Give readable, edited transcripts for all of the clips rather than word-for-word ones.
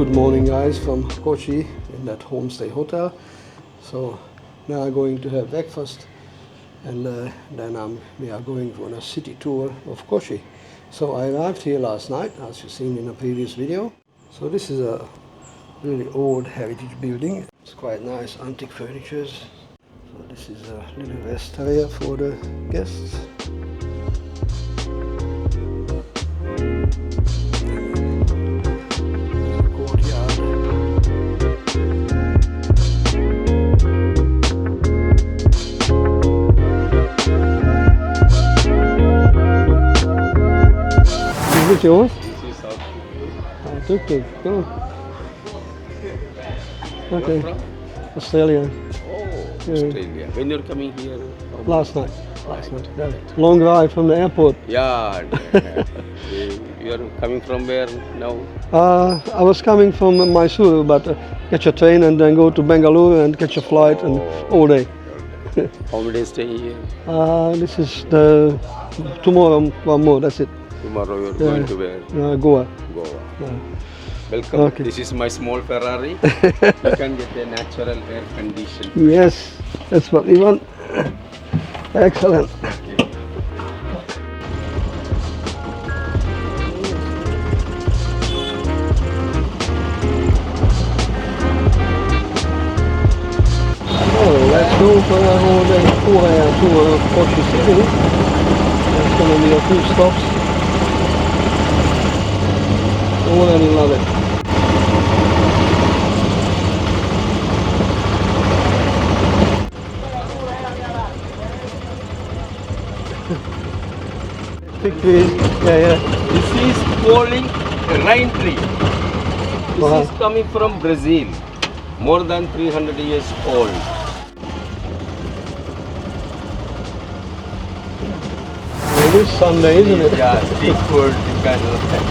Good morning guys from Kochi in that homestay hotel. So now I'm going to have breakfast and then we are going on a city tour of Kochi. So I arrived here last night, as you've seen in a previous video. So this is a really old heritage building. It's quite nice antique furniture. So this is a little rest area for the guests. Is it yours? This is our Tuk Tuk. Cool. Okay. from? Australia. Oh, Australia. When you're coming here? Last night. Yeah. Long drive from the airport. Yeah. You are coming from where now? I was coming from Mysuru, but catch a train and then go to Bangalore and catch a flight and all day. How many days stay here? This is the tomorrow one more. That's it. Tomorrow you're going to where? Goa. Goa. Yeah. Welcome. Okay. This is my small Ferrari. You can get a natural air condition. Yes, that's what we want. Excellent. Let's go for a whole day tour of Kochi City. There's going to be a few stops. Already love it. Big trees, yeah. This is falling rain tree. This Wow. is coming from Brazil. More than 300 years old. It is Sunday, isn't it? Yeah, seafood kind of thing.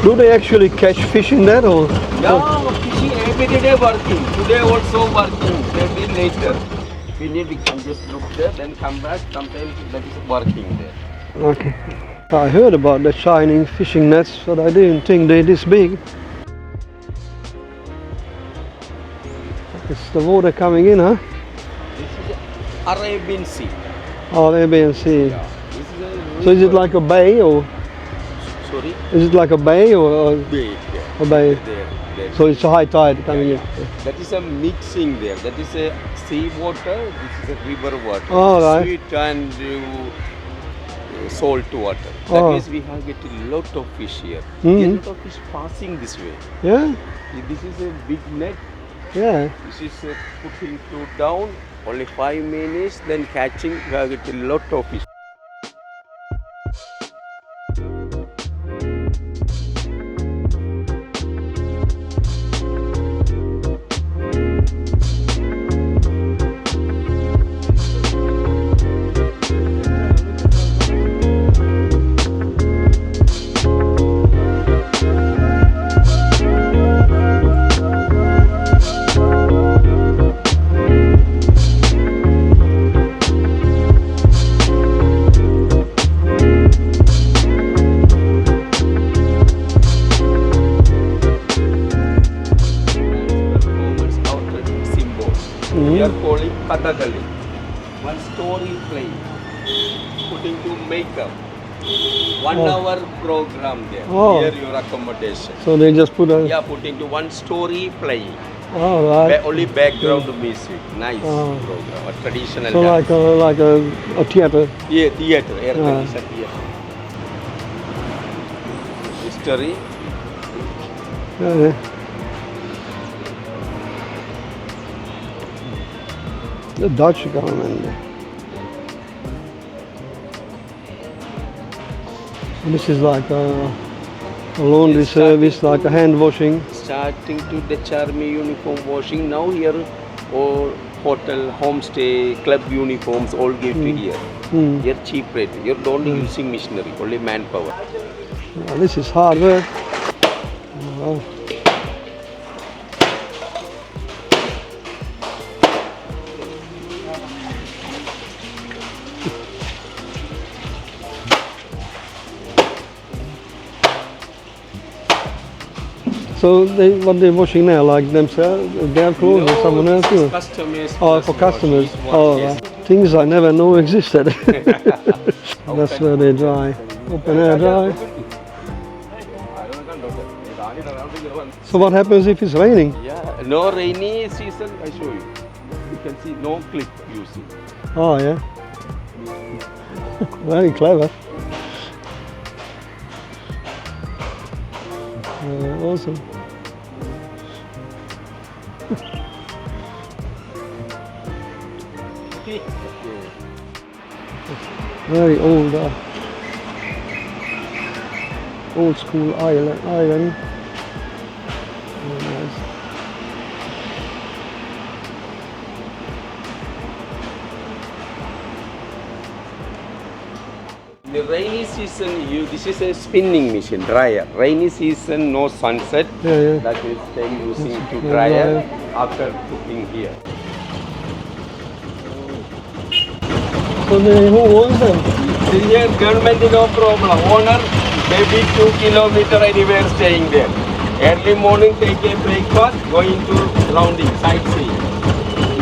Do they actually catch fish in that or? Yeah, fishing every day working. Today also working. Maybe later. We need to come just look there, then come back. Sometimes that is working there. Okay. I heard about the shining fishing nets, but I didn't think they're this big. It's the water coming in, huh? This is Arabian Sea. Oh, Arabian Sea. Yeah. This is a So is it like a bay or? sorry? Is it like a bay or Bay. Yeah. a bay? There. So it's a high tide coming in. That is a mixing there. That is a sea water. This is a river water. Oh, right. Sweet and salt water. That Oh. means we have get a lot of fish here. Mhm. A lot of fish passing this way. Yeah? This is a big net. Yeah. This is putting to down. Only 5 minutes. Then catching. We have get a lot of fish. We are calling Kathakali. One story play. Putting to makeup. 1 hour program there. Oh. Here your accommodation. So they just put a... Yeah, putting to one story play. Oh, right. Only background music. Nice Oh. program. A traditional So dance. like a theater. Yeah, theater. Air Ah. conditioned theater. History. Yeah. The Dutch government. And this is like a laundry service, like a hand washing. Starting to the army uniform washing. Now here all hotel, homestay, club uniforms all give to here. Here cheap rate. You're only using machinery, only manpower. This is hard work. Wow. So what they're washing now, like themselves, their clothes or someone else? This is customers. Oh, for customers. Oh, Yes. right. Things I never knew existed. That's where they dry. Open air dry. So what happens if it's raining? Yeah, no rainy season, I show you. You can see no clip, you see. Oh, yeah. Very clever. Awesome. Very old school island. Very nice. In the rainy season, this is a spinning machine, dryer. Rainy season, no sunset. Yeah. That is then using to Yeah, dryer after cooking here. So who owns them? Here, government no problem. Owner, maybe 2 kilometers anywhere staying there. Early morning, take a breakfast, going to rounding, sightseeing.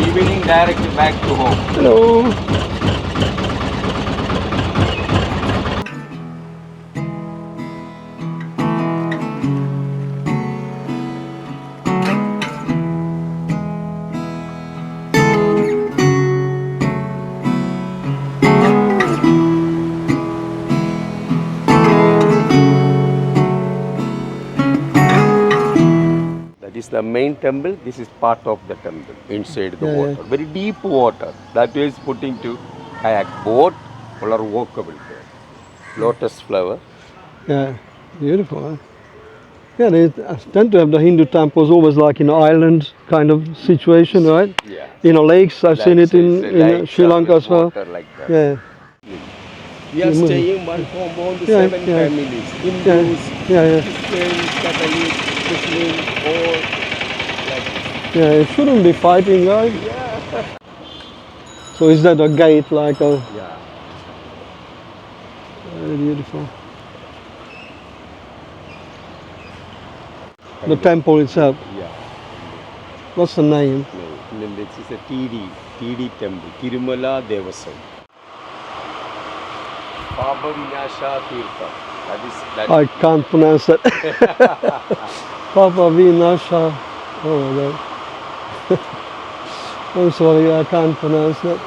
Evening, direct back to home. Hello. That is the main temple. This is part of the temple inside the Yeah, water. yeah. Very deep water. That is putting to kayak boat or walkable there. Lotus flower. Yeah, beautiful. Huh? Yeah, they tend to have the Hindu temples always like in island kind of situation, right? Yeah. You know, lakes. I've seen it in Sri Lanka as well. Like that. Yeah. We are staying one compound, Yeah, 7 yeah. families. Hindus, Yeah. Christians, Catholics, Muslims, all like that. Yeah, it shouldn't be fighting, right? Yeah. So is that a gate like a Yeah. very beautiful? The temple itself. Yeah. What's the name? No, this is a TD temple, Tirumala Devasam. Papa Vinasha Tirtha. That I can't pronounce that. Papa Vinasha. Oh my God. I'm sorry, I can't pronounce that.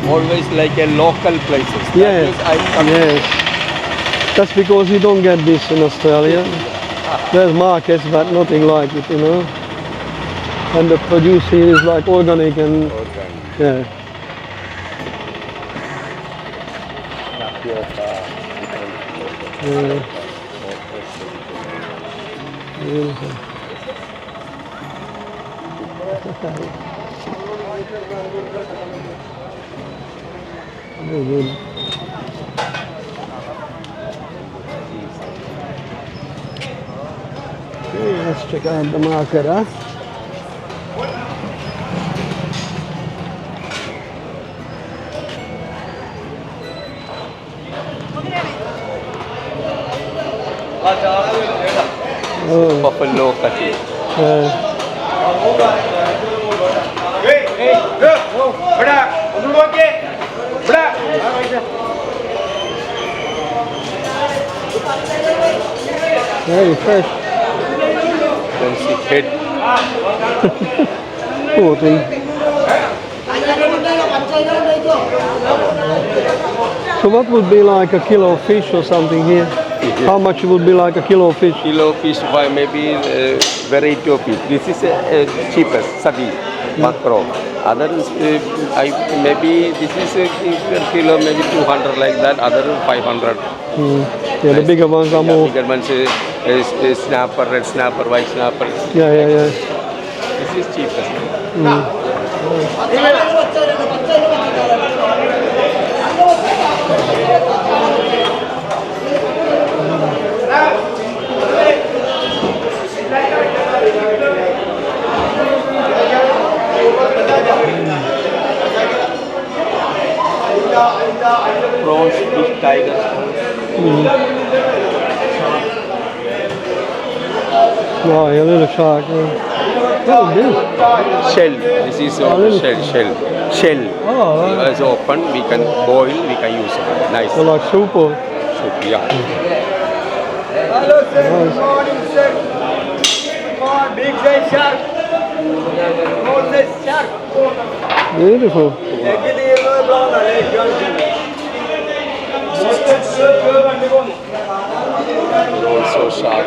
always like a local places. Yeah. That is I come Yes. That's because you don't get this in Australia. There's markets, but nothing like it, you know. And the produce here is like organic and organic. yeah. Yeah. Beautiful. Very good. Okay, let's check out the market, huh? Oh, Buffalo cutting. very fresh. Then see head. Poor thing. So what would be like a kilo of fish or something here? How much would be like a kilo of fish? Kilo fish by maybe variety of fish. This is cheapest, sadi, macro. Others, maybe this is per kilo, maybe 200 like that. Other 500. Yeah, the bigger ones are more. Bigger ones is snapper, red snapper, white snapper. Yeah. This is cheapest. Prawns, fish, tiger. Oh, a little shark. What is this? Shell. This is shell. Oh, right. It's open. We can boil. We can use it. Nice. So like soup or? Soup, yeah. Hello sir, good morning sir. Come on, big size shark. Small size shark. Beautiful. Actually, yellow brown Also sharp.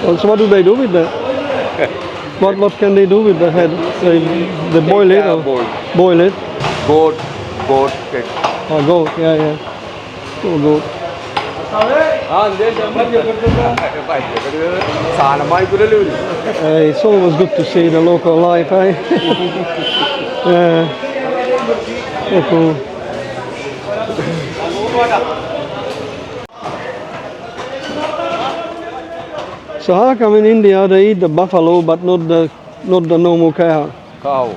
Also, what do they do with that? What can they do with the head? They boil it or boil it? Goat. Oh, goat. Yeah. Oh, goat. It's always good to see the local life, eh? Yeah. So cool. So how come in India they eat the buffalo but not the normal cow? Cow.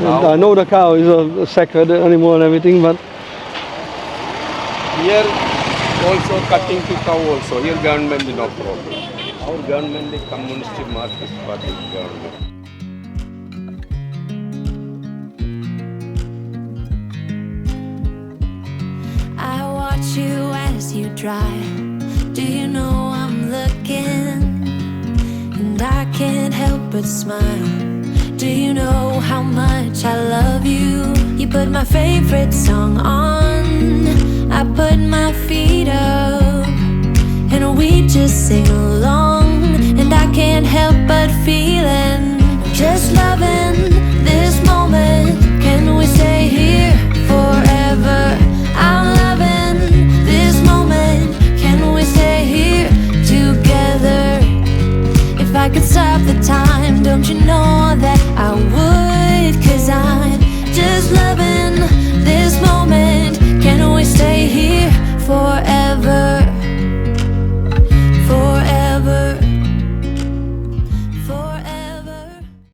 I know the cow is a sacred animal and everything, but Here also cutting to cow also. Here government is no problem. Our government is communist Marxist party government. I watch you as you drive. Do you know I'm looking? And I can't help but smile. Do you know how much I love you? You put my favorite song on. I put my feet up and we just sing along. And I can't help but feel